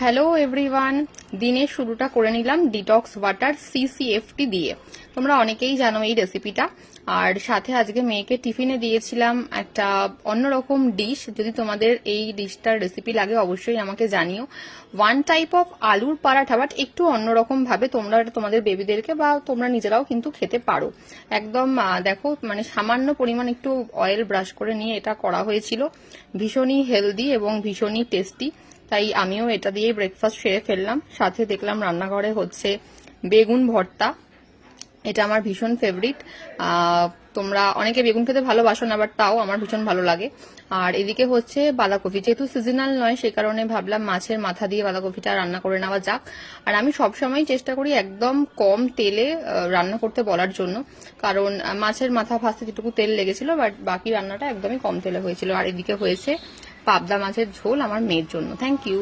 Hello everyone, দিনের শুরুটা করে নিলাম ডিটক্স ওয়াটার CCFT দিয়ে। তোমরা অনেকেই জানো এই রেসিপিটা। আর সাথে আজকে মেয়েকে টিফিনে দিয়েছিলাম একটা অন্যরকম ডিশ। যদি তোমাদের এই ডিশটার রেসিপি লাগে অবশ্যই আমাকে জানিও। ওয়ান টাইপ অফ আলুর পরাঠা, বাট একটু অন্যরকম ভাবে তোমরা তোমাদের বেবিদেরকে বা তোমরা নিজেরাও কিন্তু খেতে পারো। একদম দেখো, মানে সামান্য পরিমাণ একটু অয়েল ব্রাশ করে নিয়ে এটা করা হয়েছিল। ভীষণই হেলদি এবং ভীষণই টেস্টি, তাই আমিও এটা দিয়ে ব্রেকফাস্ট সেরে ফেললাম। সাথে দেখলাম রান্নাঘরে হচ্ছে বেগুন ভর্তা। এটা আমার ভীষণ ফেভারিট। তোমরা অনেকে বেগুন খেতে ভালোবাসো না, বাট তাও আমার ভীষণ ভালো লাগে। আর এদিকে হচ্ছে বাঁধাকপি, যেহেতু সিজনাল নয় সে কারণে ভাবলাম মাছের মাথা দিয়ে বাঁধাকপিটা রান্না করে নেওয়া যাক। আর আমি সবসময় চেষ্টা করি একদম কম তেলে রান্না করতে বলার জন্য, কারণ মাছের মাথা ভাজতে যেটুকু তেল লেগেছিল, বাট বাকি রান্নাটা একদমই কম তেলে হয়েছিল। আর এদিকে হয়েছে পাবদা মাছের ঝোল আমার মেয়ের জন্য। Thank you.